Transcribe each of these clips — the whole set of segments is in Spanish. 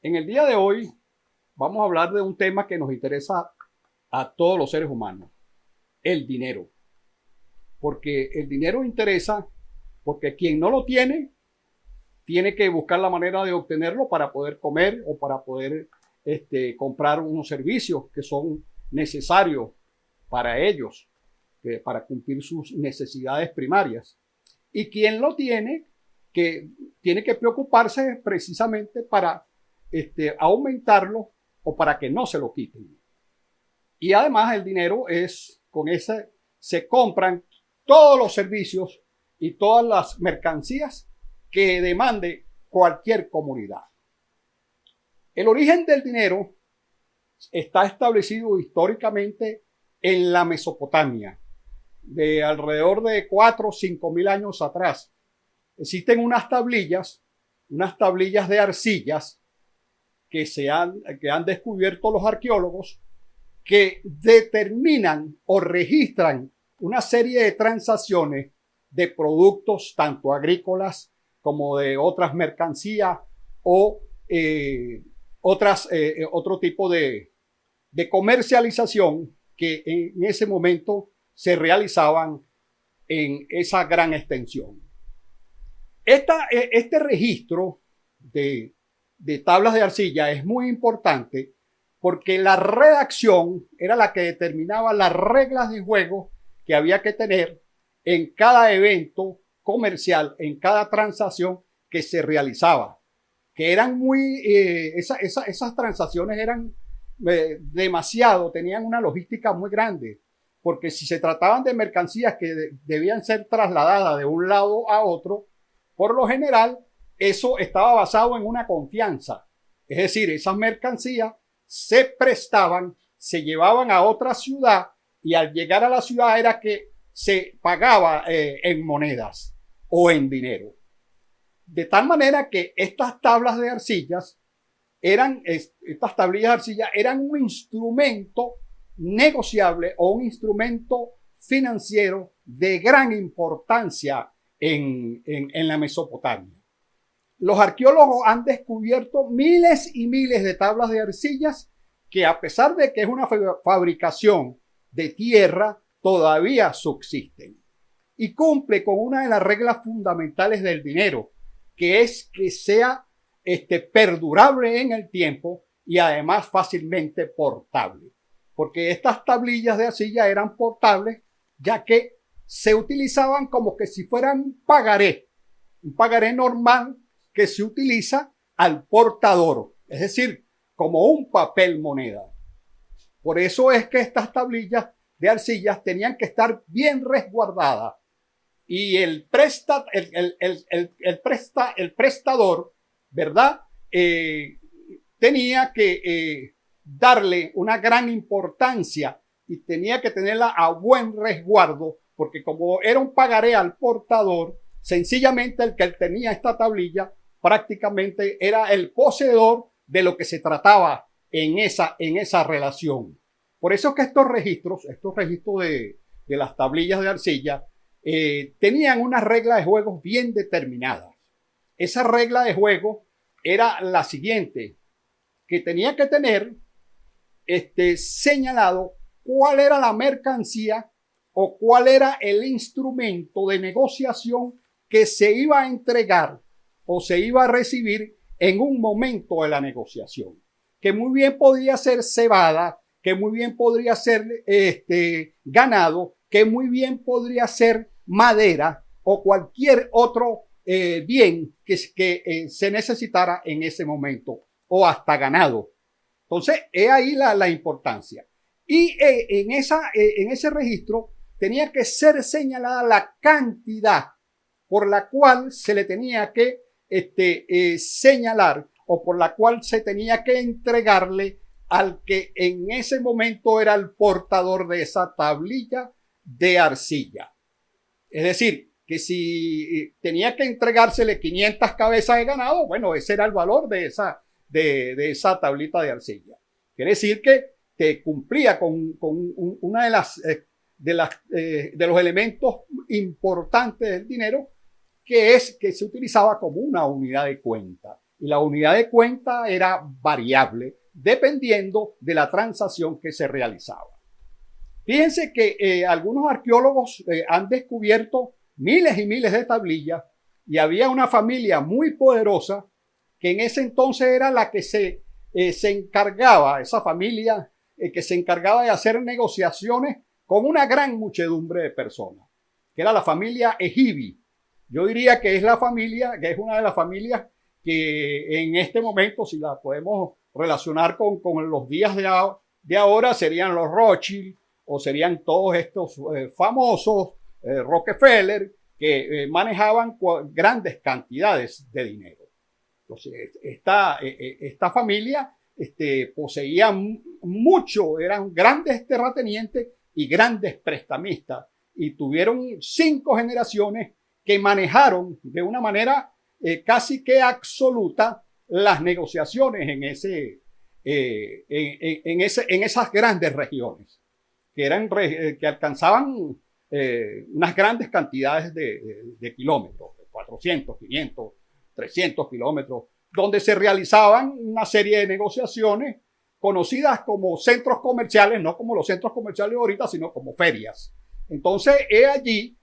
En el día de hoy vamos a hablar de un tema que nos interesa a todos los seres humanos, el dinero. Porque el dinero interesa porque quien no lo tiene que buscar la manera de obtenerlo para poder comer o para poder comprar unos servicios que son necesarios para ellos, para cumplir sus necesidades primarias. Y quien lo que tiene que preocuparse precisamente para aumentarlo o para que no se lo quiten. Y además el dinero con ese se compran todos los servicios y todas las mercancías que demande cualquier comunidad. El origen del dinero está establecido históricamente en la Mesopotamia, de alrededor de 4 o 5 mil años atrás. Existen unas tablillas de arcillas que han descubierto los arqueólogos, que determinan o registran una serie de transacciones de productos tanto agrícolas como de otras mercancías o otro tipo de comercialización que en ese momento se realizaban en esa gran extensión. Este registro de tablas de arcilla es muy importante porque la redacción era la que determinaba las reglas de juego que había que tener en cada evento comercial, en cada transacción que se realizaba, que eran esas transacciones eran tenían una logística muy grande, porque si se trataban de mercancías que debían ser trasladadas de un lado a otro, por lo general eso estaba basado en una confianza, es decir, esas mercancías se prestaban, se llevaban a otra ciudad y al llegar a la ciudad era que se pagaba en monedas o en dinero. De tal manera que estas tablas de arcillas estas tablillas de arcilla eran un instrumento negociable o un instrumento financiero de gran importancia en la Mesopotamia. Los arqueólogos han descubierto miles y miles de tablas de arcillas que, a pesar de que es una fabricación de tierra, todavía subsisten. Y cumple con una de las reglas fundamentales del dinero, que es que sea perdurable en el tiempo y además fácilmente portable. Porque estas tablillas de arcilla eran portables, ya que se utilizaban como que si fueran un pagaré normal que se utiliza al portador, es decir, como un papel moneda. Por eso es que estas tablillas de arcillas tenían que estar bien resguardadas y el prestador, ¿verdad? Tenía que darle una gran importancia y tenía que tenerla a buen resguardo, porque como era un pagaré al portador, sencillamente el que tenía esta tablilla prácticamente era el poseedor de lo que se trataba en esa relación. Por eso es que estos registros de las tablillas de arcilla tenían unas reglas de juego bien determinadas. Esa regla de juego era la siguiente, que tenía que tener señalado cuál era la mercancía o cuál era el instrumento de negociación que se iba a entregar o se iba a recibir en un momento de la negociación, que muy bien podría ser cebada, que muy bien podría ser ganado, que muy bien podría ser madera o cualquier otro bien que se necesitara en ese momento, o hasta ganado. Entonces, es ahí la importancia. Y en ese registro tenía que ser señalada la cantidad por la cual se le tenía que señalar o por la cual se tenía que entregarle al que en ese momento era el portador de esa tablilla de arcilla. Es decir, que si tenía que entregársele 500 cabezas de ganado, bueno, ese era el valor de esa tablita de arcilla. Quiere decir que cumplía con una de los elementos importantes del dinero, que es que se utilizaba como una unidad de cuenta. y la unidad de cuenta era variable dependiendo de la transacción que se realizaba. Fíjense que algunos arqueólogos han descubierto miles y miles de tablillas y había una familia muy poderosa que en ese entonces era la que se encargaba, esa familia que se encargaba de hacer negociaciones con una gran muchedumbre de personas, que era la familia Egibi. Yo diría que es la familia, que es una de las familias que en este momento, si la podemos relacionar con los días de ahora, serían los Rothschild o serían todos estos famosos Rockefeller que manejaban grandes cantidades de dinero. Entonces, esta familia poseía mucho, eran grandes terratenientes y grandes prestamistas y tuvieron 5 generaciones que manejaron de una manera casi que absoluta las negociaciones en esas grandes regiones que alcanzaban unas grandes cantidades de kilómetros, 400, 500, 300 kilómetros, donde se realizaban una serie de negociaciones conocidas como centros comerciales, no como los centros comerciales ahorita, sino como ferias. Entonces, he allí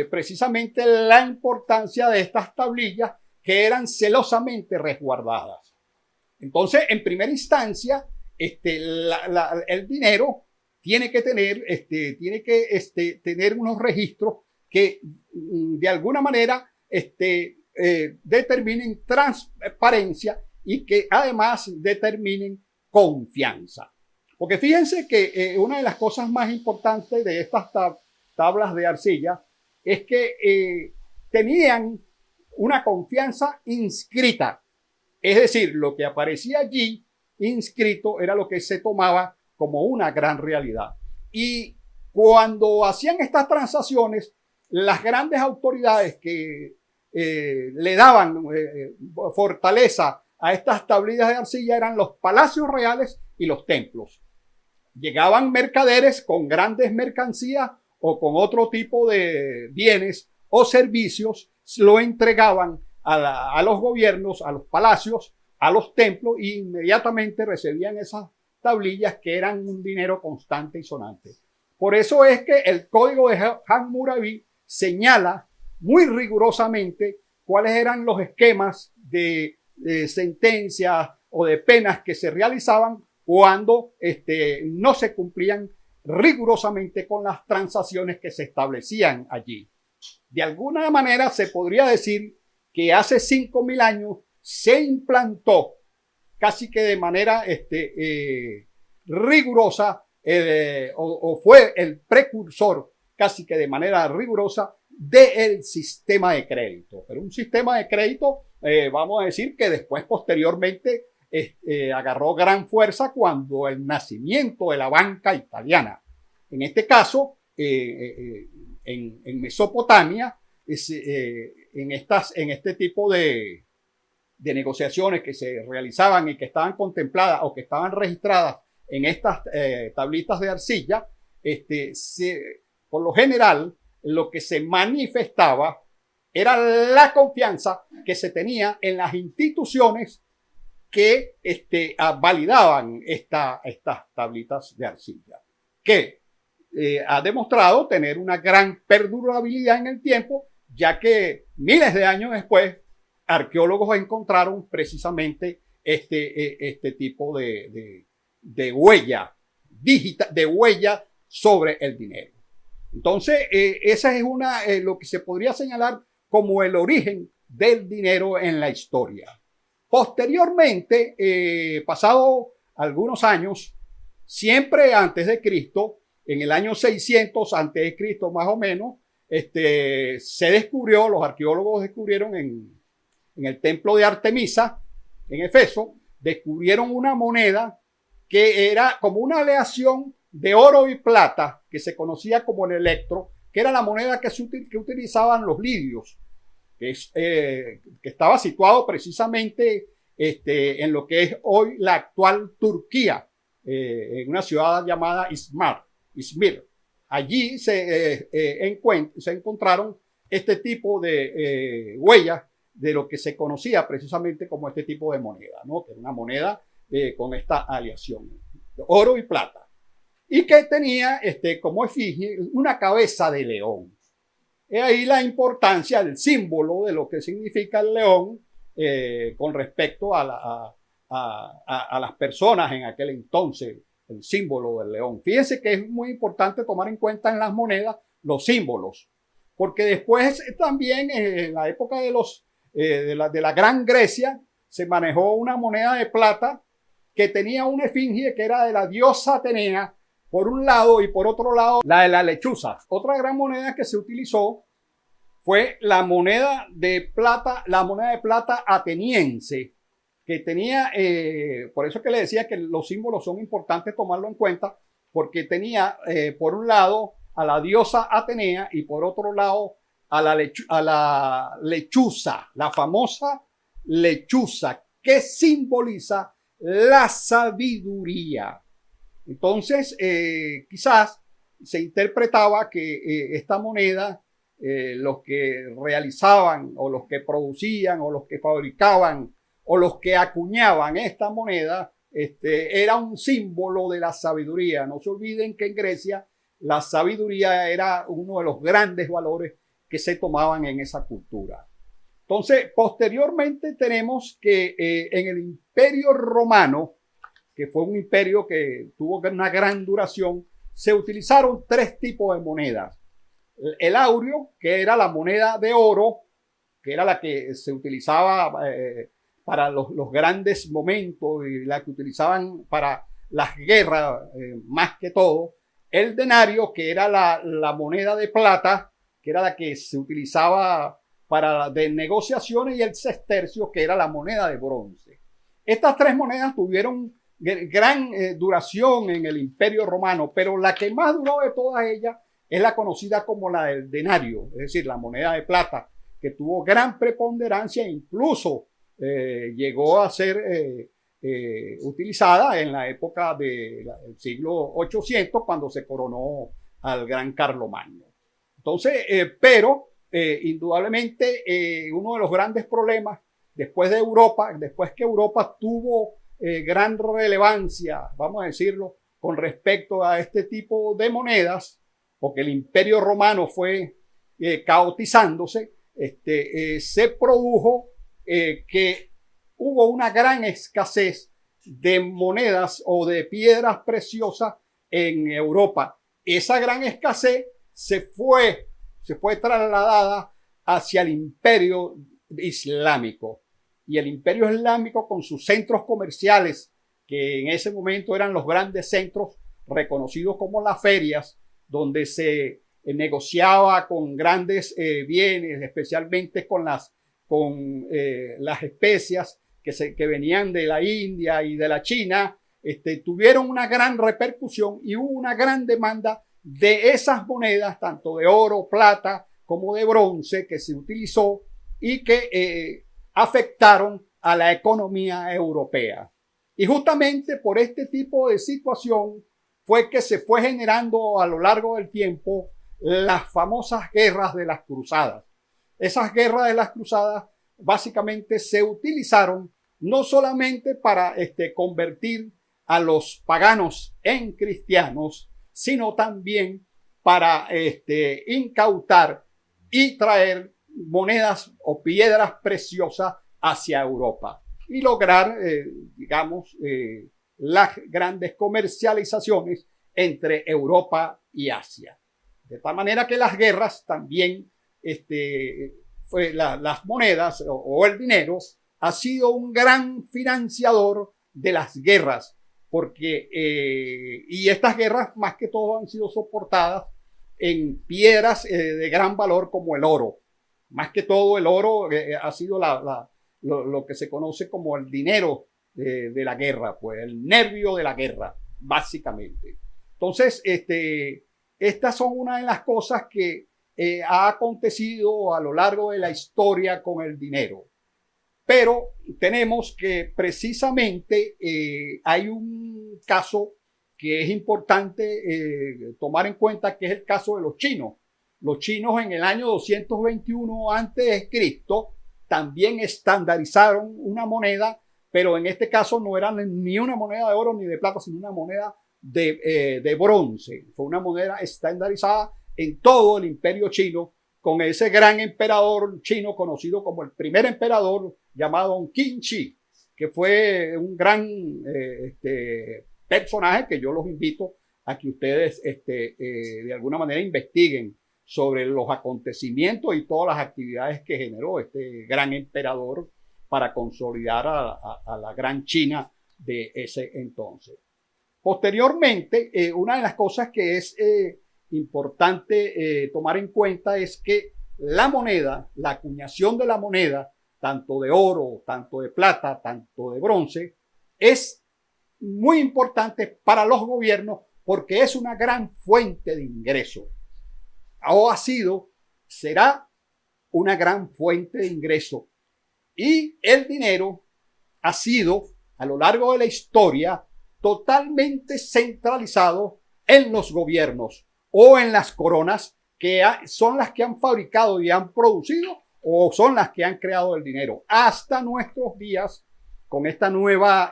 precisamente la importancia de estas tablillas que eran celosamente resguardadas. Entonces, en primera instancia, el dinero tiene que tener unos registros que de alguna manera determinen transparencia y que además determinen confianza. Porque fíjense que una de las cosas más importantes de estas tablas de arcilla es que tenían una confianza inscrita. Es decir, lo que aparecía allí inscrito era lo que se tomaba como una gran realidad. Y cuando hacían estas transacciones, las grandes autoridades que le daban fortaleza a estas tablillas de arcilla eran los palacios reales y los templos. Llegaban mercaderes con grandes mercancías o con otro tipo de bienes o servicios, lo entregaban a los gobiernos, a los palacios, a los templos e inmediatamente recibían esas tablillas que eran un dinero constante y sonante. Por eso es que el código de Hammurabi señala muy rigurosamente cuáles eran los esquemas de sentencias o de penas que se realizaban cuando no se cumplían rigurosamente con las transacciones que se establecían allí. De alguna manera se podría decir que hace 5.000 años se implantó casi que de manera rigurosa o fue el precursor casi que de manera rigurosa del sistema de crédito. Pero un sistema de crédito, vamos a decir que después posteriormente agarró gran fuerza cuando el nacimiento de la banca italiana. En este caso, en Mesopotamia, en este tipo de negociaciones que se realizaban y que estaban contempladas o que estaban registradas en estas tablitas de arcilla, por lo general, lo que se manifestaba era la confianza que se tenía en las instituciones que validaban estas tablitas de arcilla, que ha demostrado tener una gran perdurabilidad en el tiempo, ya que miles de años después, arqueólogos encontraron precisamente este tipo de huella digital, de huella sobre el dinero. Entonces, esa es lo que se podría señalar como el origen del dinero en la historia. Posteriormente, pasado algunos años, siempre antes de Cristo, en el año 600 antes de Cristo más o menos, se descubrió, los arqueólogos descubrieron en el templo de Artemisa, en Efeso, descubrieron una moneda que era como una aleación de oro y plata, que se conocía como el electro, que era la moneda que utilizaban los lidios, que estaba situado precisamente en lo que es hoy la actual Turquía, en una ciudad llamada Izmir. Allí se encontraron este tipo de huellas de lo que se conocía precisamente como este tipo de moneda, ¿no? Que era una moneda con esta aleación, oro y plata, y que tenía como efigie una cabeza de león. Es ahí la importancia, el símbolo de lo que significa el león con respecto a las personas en aquel entonces, el símbolo del león. Fíjense que es muy importante tomar en cuenta en las monedas los símbolos, porque después también en la época de la Gran Grecia se manejó una moneda de plata que tenía una efigie que era de la diosa Atenea por un lado y por otro lado la de la lechuza. Otra gran moneda que se utilizó fue la moneda de plata ateniense, que tenía, por eso que le decía que los símbolos son importantes tomarlo en cuenta, porque tenía por un lado a la diosa Atenea y por otro lado a la lechuza, la famosa lechuza, que simboliza la sabiduría. Entonces, quizás se interpretaba que esta moneda, los que realizaban o los que producían o los que fabricaban o los que acuñaban esta moneda, era un símbolo de la sabiduría. No se olviden que en Grecia la sabiduría era uno de los grandes valores que se tomaban en esa cultura. Entonces, posteriormente tenemos que en el Imperio Romano, que fue un imperio que tuvo una gran duración, se utilizaron tres tipos de monedas. El aureo, que era la moneda de oro, que era la que se utilizaba para los grandes momentos y la que utilizaban para las guerras más que todo. El denario, que era la moneda de plata, que era la que se utilizaba para de negociaciones, y el sestercio, que era la moneda de bronce. Estas tres monedas tuvieron gran duración en el Imperio Romano, pero la que más duró de todas ellas es la conocida como la del denario, es decir, la moneda de plata, que tuvo gran preponderancia e incluso llegó a ser utilizada en la época del siglo 800, cuando se coronó al gran Carlomagno. Entonces, pero indudablemente uno de los grandes problemas después que Europa tuvo gran relevancia, vamos a decirlo, con respecto a este tipo de monedas, porque el Imperio Romano fue caotizándose, se produjo que hubo una gran escasez de monedas o de piedras preciosas en Europa. Esa gran escasez se fue trasladada hacia el Imperio Islámico. Y el Imperio Islámico, con sus centros comerciales, que en ese momento eran los grandes centros reconocidos como las ferias, donde se negociaba con grandes bienes, especialmente con las especias que venían de la India y de la China, tuvieron una gran repercusión y hubo una gran demanda de esas monedas, tanto de oro, plata, como de bronce, que se utilizó y que afectaron a la economía europea. Y justamente por este tipo de situación fue que se fue generando a lo largo del tiempo las famosas guerras de las cruzadas. Esas guerras de las cruzadas básicamente se utilizaron no solamente para convertir a los paganos en cristianos, sino también para incautar y traer monedas o piedras preciosas hacia Europa y lograr, digamos, las grandes comercializaciones entre Europa y Asia. De tal manera que las guerras también, las monedas o el dinero ha sido un gran financiador de las guerras, porque, y estas guerras más que todo han sido soportadas en piedras de gran valor como el oro. Más que todo el oro ha sido lo que se conoce como el dinero de la guerra, pues el nervio de la guerra, básicamente. Entonces, estas son una de las cosas que ha acontecido a lo largo de la historia con el dinero. Pero tenemos que precisamente hay un caso que es importante tomar en cuenta, que es el caso de los chinos. Los chinos en el año 221 a.C. también estandarizaron una moneda, pero en este caso no era ni una moneda de oro ni de plata, sino una moneda de bronce. Fue una moneda estandarizada en todo el imperio chino, con ese gran emperador chino conocido como el primer emperador llamado Qin Shi, que fue un gran personaje que yo los invito a que ustedes de alguna manera investiguen sobre los acontecimientos y todas las actividades que generó este gran emperador para consolidar a la gran China de ese entonces. Posteriormente, una de las cosas que es importante tomar en cuenta es que la moneda, la acuñación de la moneda, tanto de oro, tanto de plata, tanto de bronce, es muy importante para los gobiernos porque es una gran fuente de ingreso. O ha sido, será una gran fuente de ingreso. Y el dinero ha sido, a lo largo de la historia, totalmente centralizado en los gobiernos o en las coronas, que son las que han fabricado y han producido o son las que han creado el dinero. Hasta nuestros días, con esta nueva,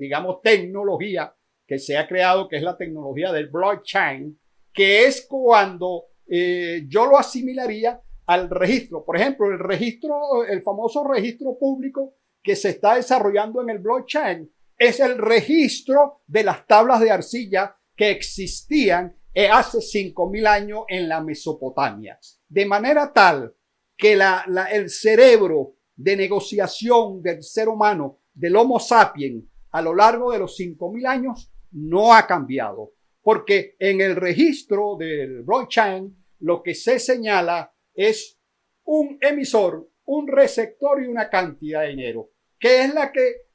digamos, tecnología que se ha creado, que es la tecnología del blockchain, que es cuando yo lo asimilaría al registro. Por ejemplo, el famoso registro público que se está desarrollando en el blockchain es el registro de las tablas de arcilla que existían hace 5.000 años en la Mesopotamia. De manera tal que el cerebro de negociación del ser humano, del Homo sapiens, a lo largo de los 5.000 años no ha cambiado. Porque en el registro del blockchain lo que se señala es un emisor, un receptor y una cantidad de dinero, que es la que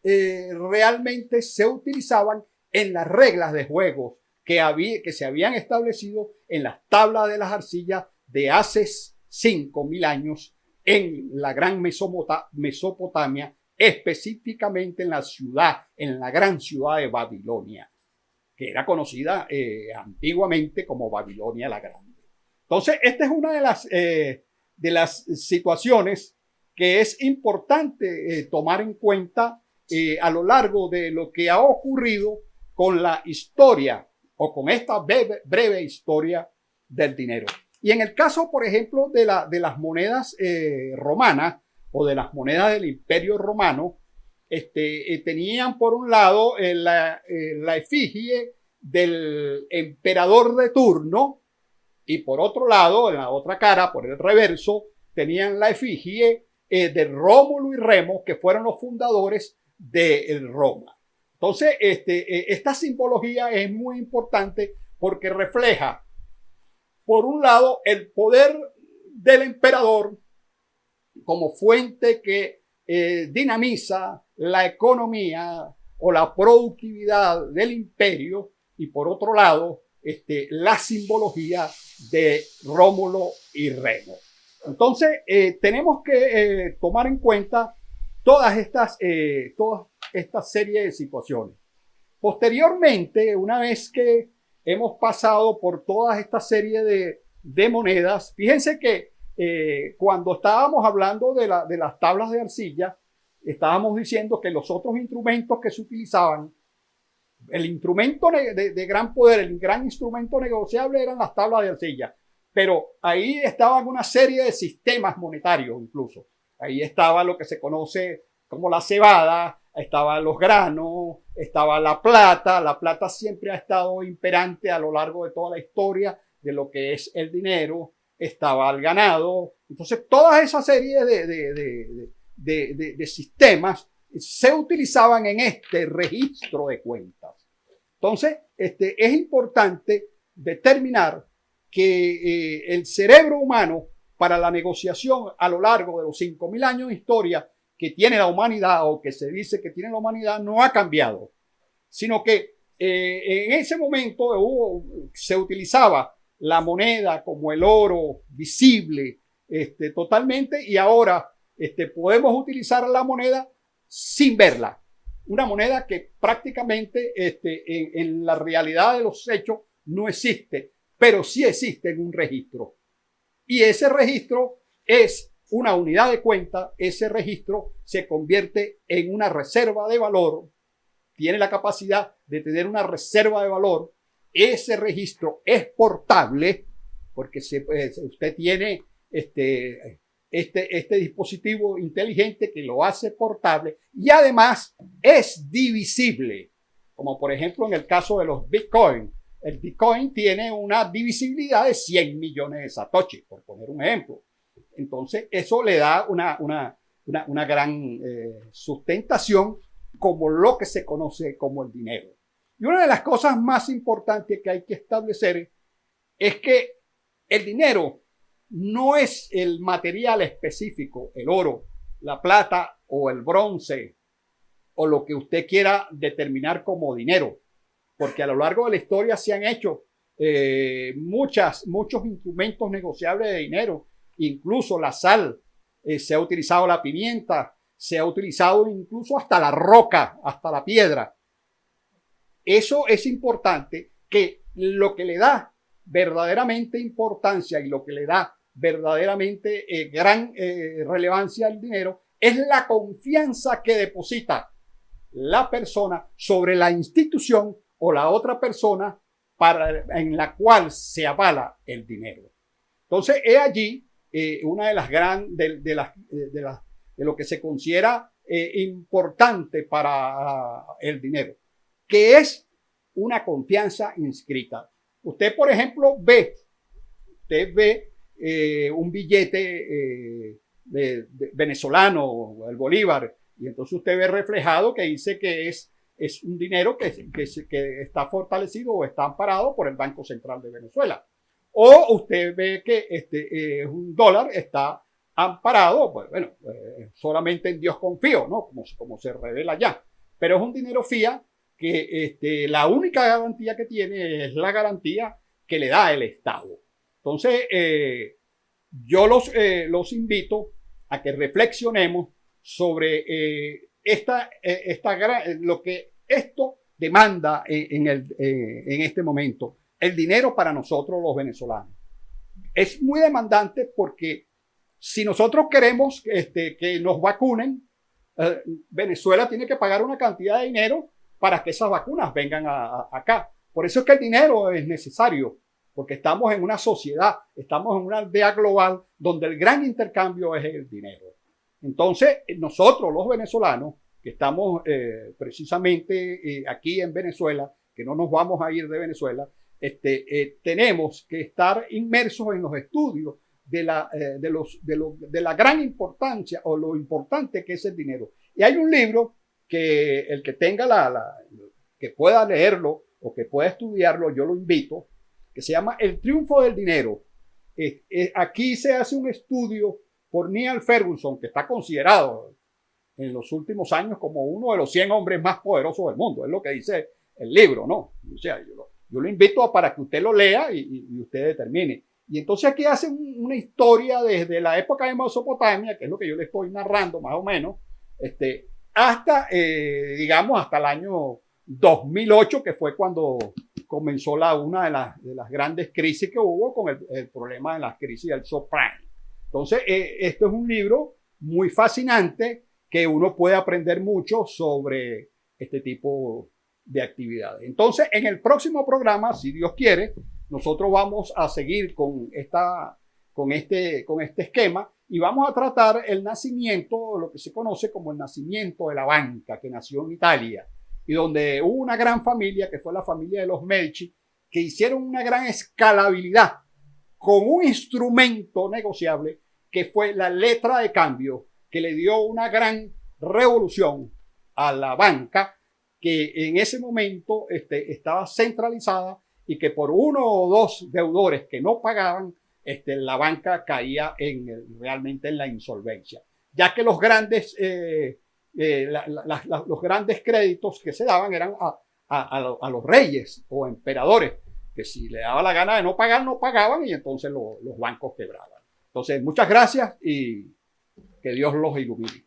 realmente se utilizaban en las reglas de juego que se habían establecido en las tablas de las arcillas de hace 5.000 años en la gran Mesopotamia, específicamente en la gran ciudad de Babilonia, que era conocida antiguamente como Babilonia la Grande. Entonces, esta es una de las situaciones que es importante tomar en cuenta a lo largo de lo que ha ocurrido con la historia o con esta breve historia del dinero. Y en el caso, por ejemplo, de las monedas romanas o de las monedas del Imperio Romano, tenían por un lado la efigie del emperador de turno y por otro lado, en la otra cara, por el reverso, tenían la efigie de Rómulo y Remo, que fueron los fundadores de Roma. Entonces, esta simbología es muy importante porque refleja, por un lado, el poder del emperador como fuente que dinamiza la economía o la productividad del imperio, y por otro lado, la simbología de Rómulo y Remo. Entonces, tenemos que tomar en cuenta toda esta serie de situaciones. Posteriormente, una vez que hemos pasado por toda esta serie de monedas, fíjense que cuando estábamos hablando de las tablas de arcilla, estábamos diciendo que los otros instrumentos que se utilizaban, el instrumento de gran poder, el gran instrumento negociable eran las tablas de arcilla, pero ahí estaban una serie de sistemas monetarios incluso. Ahí estaba lo que se conoce como la cebada, estaban los granos, estaba la plata siempre ha estado imperante a lo largo de toda la historia de lo que es el dinero, estaba el ganado. Entonces, toda esa serie de sistemas se utilizaban en este registro de cuentas. Entonces, es importante determinar que el cerebro humano para la negociación a lo largo de los 5.000 años de historia que tiene la humanidad o que se dice que tiene la humanidad no ha cambiado, sino que en ese momento se utilizaba la moneda como el oro visible totalmente, y ahora podemos utilizar la moneda sin verla. Una moneda que prácticamente en la realidad de los hechos no existe, pero sí existe en un registro. Y ese registro es una unidad de cuenta, ese registro se convierte en una reserva de valor, tiene la capacidad de tener una reserva de valor. Ese registro es portable porque usted tiene este dispositivo inteligente que lo hace portable y además es divisible, como por ejemplo en el caso de los Bitcoin. El Bitcoin tiene una divisibilidad de 100 millones de satoshi, por poner un ejemplo. Entonces, eso le da una gran sustentación como lo que se conoce como el dinero. Y una de las cosas más importantes que hay que establecer es que el dinero no es el material específico, el oro, la plata o el bronce o lo que usted quiera determinar como dinero, porque a lo largo de la historia se han hecho muchos instrumentos negociables de dinero, incluso la sal, se ha utilizado la pimienta, se ha utilizado incluso hasta la roca, hasta la piedra. Eso es importante, que lo que le da verdaderamente importancia y lo que le da verdaderamente gran relevancia al dinero es la confianza que deposita la persona sobre la institución o la otra persona en la cual se avala el dinero. Entonces, he allí una de las de lo que se considera importante para el dinero, que es una confianza inscrita. Usted, por ejemplo, ve un billete venezolano, el bolívar, y entonces usted ve reflejado que dice que es un dinero que está fortalecido o está amparado por el Banco Central de Venezuela. O usted ve que un dólar está amparado, pues bueno, solamente en Dios confío, ¿no? Como se revela ya. Pero es un dinero fiat que la única garantía que tiene es la garantía que le da el Estado. Entonces, yo los invito a que reflexionemos sobre lo que esto demanda en este momento. El dinero para nosotros los venezolanos es muy demandante porque si nosotros queremos que nos vacunen, Venezuela tiene que pagar una cantidad de dinero para que esas vacunas vengan acá. Por eso es que el dinero es necesario, porque estamos en una sociedad, estamos en una aldea global donde el gran intercambio es el dinero. Entonces, nosotros los venezolanos, que estamos precisamente aquí en Venezuela, que no nos vamos a ir de Venezuela, tenemos que estar inmersos en los estudios de la gran importancia o lo importante que es el dinero. Y hay un libro que el que tenga que pueda leerlo o que pueda estudiarlo, yo lo invito, que se llama El triunfo del dinero. Aquí se hace un estudio por Neil Ferguson, que está considerado en los últimos años como uno de los 100 hombres más poderosos del mundo. Es lo que dice el libro, ¿no? O sea, yo lo invito para que usted lo lea y usted determine. Y entonces aquí hacen una historia desde la época de Mesopotamia, que es lo que yo le estoy narrando más o menos, hasta, digamos, hasta el año 2008, que fue cuando comenzó una de las grandes crisis que hubo con el problema de la crisis del subprime. Entonces, esto es un libro muy fascinante que uno puede aprender mucho sobre este tipo de actividades. Entonces, en el próximo programa, si Dios quiere, nosotros vamos a seguir con este esquema y vamos a tratar el nacimiento, lo que se conoce como el nacimiento de la banca, que nació en Italia, y donde hubo una gran familia, que fue la familia de los Medici, que hicieron una gran escalabilidad con un instrumento negociable que fue la letra de cambio, que le dio una gran revolución a la banca, que en ese momento estaba centralizada y que por uno o dos deudores que no pagaban, la banca caía realmente en la insolvencia, ya que los grandes los grandes créditos que se daban eran a los reyes o emperadores, que si le daba la gana de no pagar, no pagaban y entonces los bancos quebraban. Entonces, muchas gracias y que Dios los ilumine.